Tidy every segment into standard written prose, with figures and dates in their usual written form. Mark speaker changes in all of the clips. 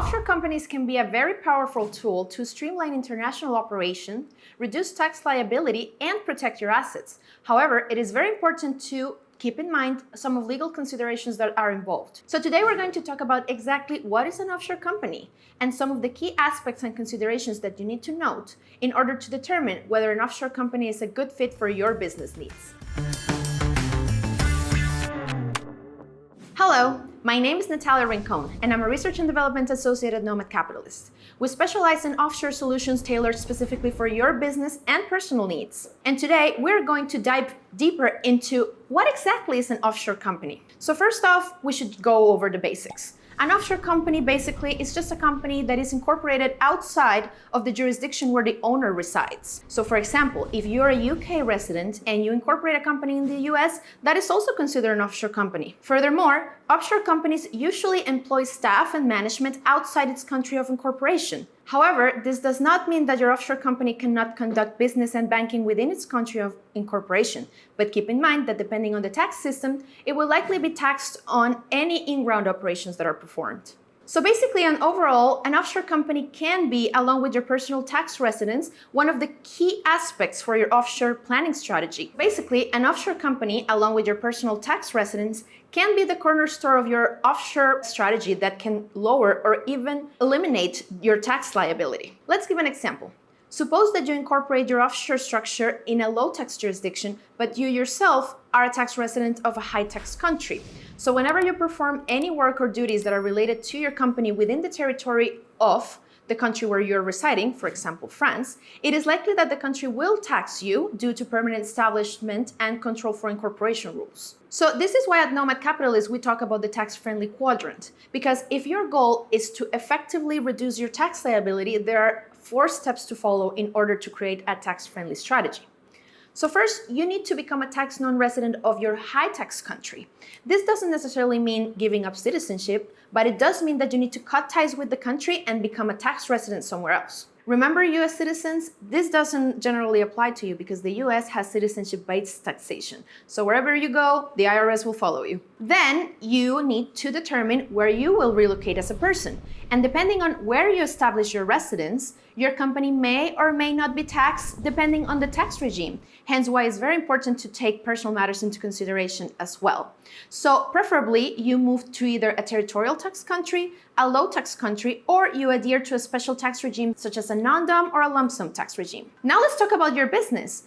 Speaker 1: Offshore companies can be a very powerful tool to streamline international operation, reduce tax liability, and protect your assets. However, it is very important to keep in mind some of legal considerations that are involved. So today we're going to talk about exactly what is an offshore company and some of the key aspects and considerations that you need to note in order to determine whether an offshore company is a good fit for your business needs. Hello, my name is Natalia Rincon, and I'm a Research and Development Associate at Nomad Capitalist. We specialize in offshore solutions tailored specifically for your business and personal needs. And today, we're going to dive deeper into what exactly is an offshore company. So first off, we should go over the basics. An offshore company basically is just a company that is incorporated outside of the jurisdiction where the owner resides. So for example, if you're a UK resident and you incorporate a company in the US, that is also considered an offshore company. Furthermore, offshore companies usually employ staff and management outside its country of incorporation. However, this does not mean that your offshore company cannot conduct business and banking within its country of incorporation. But keep in mind that depending on the tax system, it will likely be taxed on any in-ground operations that are performed. So basically, an offshore company can be, along with your personal tax residence, one of the key aspects for your offshore planning strategy. Basically, an offshore company, along with your personal tax residence, can be the cornerstone of your offshore strategy that can lower or even eliminate your tax liability. Let's give an example. Suppose that you incorporate your offshore structure in a low-tax jurisdiction, but you yourself are a tax resident of a high-tax country. So whenever you perform any work or duties that are related to your company within the territory of the country where you're residing, for example, France, it is likely that the country will tax you due to permanent establishment and control for incorporation rules. So this is why at Nomad Capitalist we talk about the tax-friendly quadrant, because if your goal is to effectively reduce your tax liability, there are 4 steps to follow in order to create a tax-friendly strategy. So first, you need to become a tax non-resident of your high-tax country. This doesn't necessarily mean giving up citizenship, but it does mean that you need to cut ties with the country and become a tax resident somewhere else. Remember, US citizens, this doesn't generally apply to you because the US has citizenship-based taxation. So wherever you go, the IRS will follow you. Then you need to determine where you will relocate as a person. And depending on where you establish your residence, your company may or may not be taxed depending on the tax regime. Hence why it's very important to take personal matters into consideration as well. So preferably you move to either a territorial tax country, a low tax country, or you adhere to a special tax regime such as a non-dom or a lump sum tax regime. Now let's talk about your business.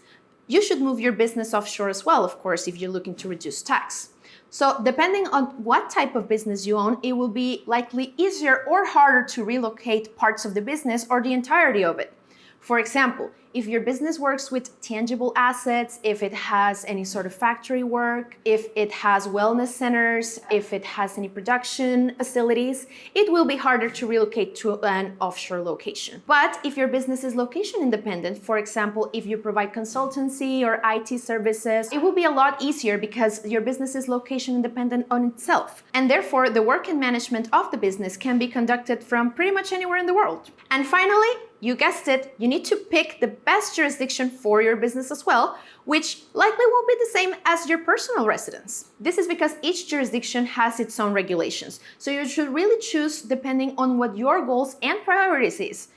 Speaker 1: You should move your business offshore as well, of course, if you're looking to reduce tax. So depending on what type of business you own, it will be likely easier or harder to relocate parts of the business or the entirety of it. For example, if your business works with tangible assets, if it has any sort of factory work, if it has wellness centers, if it has any production facilities, it will be harder to relocate to an offshore location. But if your business is location independent, for example, if you provide consultancy or IT services, it will be a lot easier because your business is location independent on itself. And therefore, the work and management of the business can be conducted from pretty much anywhere in the world. And finally, you guessed it, you need to pick the best jurisdiction for your business as well, which likely won't be the same as your personal residence. This is because each jurisdiction has its own regulations. So you should really choose depending on what your goals and priorities is.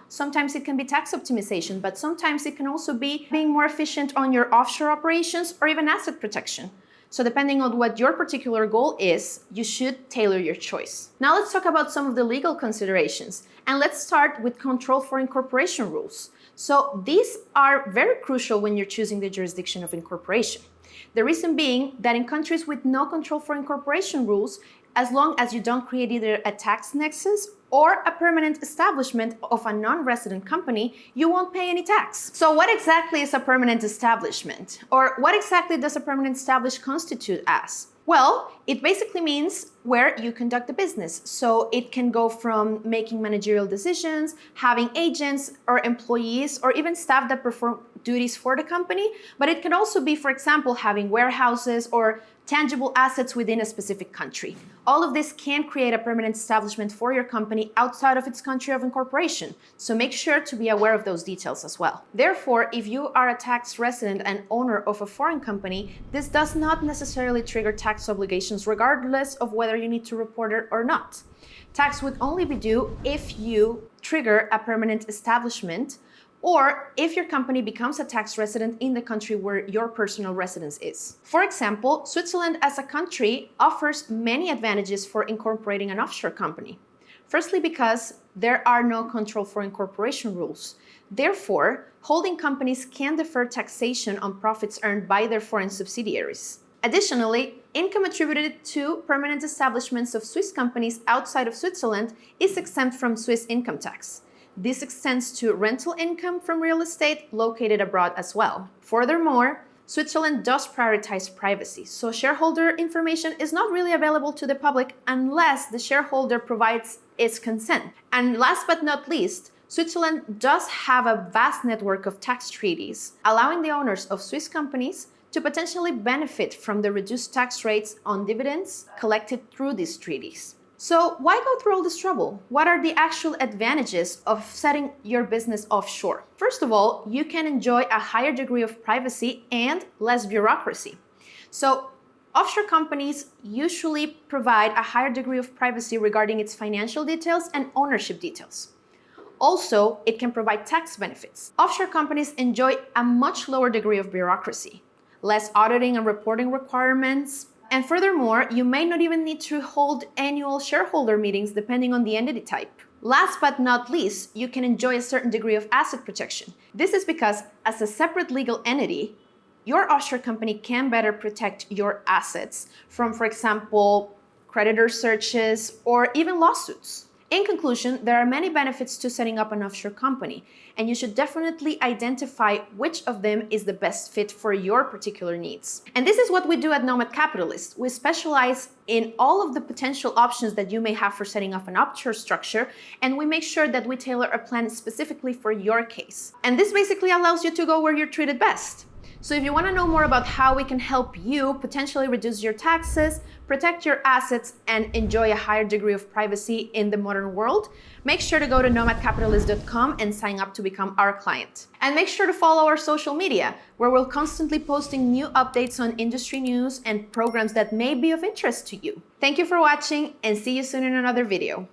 Speaker 1: Sometimes it can be tax optimization, but sometimes it can also be being more efficient on your offshore operations or even asset protection. So depending on what your particular goal is, you should tailor your choice. Now let's talk about some of the legal considerations. And let's start with control for incorporation rules. So these are very crucial when you're choosing the jurisdiction of incorporation. The reason being that in countries with no control for incorporation rules, as long as you don't create either a tax nexus or a permanent establishment of a non-resident company, you won't pay any tax. So what exactly is a permanent establishment? Or what exactly does a permanent establishment constitute as? Well, it basically means where you conduct the business. So it can go from making managerial decisions, having agents or employees, or even staff that perform duties for the company. But it can also be, for example, having warehouses or tangible assets within a specific country. All of this can create a permanent establishment for your company outside of its country of incorporation. So make sure to be aware of those details as well. Therefore, if you are a tax resident and owner of a foreign company, this does not necessarily trigger tax obligations regardless of whether you need to report it or not. Tax would only be due if you trigger a permanent establishment or if your company becomes a tax resident in the country where your personal residence is. For example, Switzerland as a country offers many advantages for incorporating an offshore company. Firstly, because there are no control for incorporation rules. Therefore, holding companies can defer taxation on profits earned by their foreign subsidiaries. Additionally, income attributed to permanent establishments of Swiss companies outside of Switzerland is exempt from Swiss income tax. This extends to rental income from real estate located abroad as well. Furthermore, Switzerland does prioritize privacy, so shareholder information is not really available to the public unless the shareholder provides its consent. And last but not least, Switzerland does have a vast network of tax treaties, allowing the owners of Swiss companies to potentially benefit from the reduced tax rates on dividends collected through these treaties. So why go through all this trouble? What are the actual advantages of setting your business offshore? First of all, you can enjoy a higher degree of privacy and less bureaucracy. So offshore companies usually provide a higher degree of privacy regarding its financial details and ownership details. Also, it can provide tax benefits. Offshore companies enjoy a much lower degree of bureaucracy, less auditing and reporting requirements, and furthermore, you may not even need to hold annual shareholder meetings depending on the entity type. Last but not least, you can enjoy a certain degree of asset protection. This is because as a separate legal entity, your offshore company can better protect your assets from, for example, creditor searches or even lawsuits. In conclusion, there are many benefits to setting up an offshore company, and you should definitely identify which of them is the best fit for your particular needs. And this is what we do at Nomad Capitalist. We specialize in all of the potential options that you may have for setting up an offshore structure, and we make sure that we tailor a plan specifically for your case. And this basically allows you to go where you're treated best. So if you want to know more about how we can help you potentially reduce your taxes, protect your assets, and enjoy a higher degree of privacy in the modern world, make sure to go to nomadcapitalist.com and sign up to become our client. And make sure to follow our social media, where we're constantly posting new updates on industry news and programs that may be of interest to you. Thank you for watching, and see you soon in another video.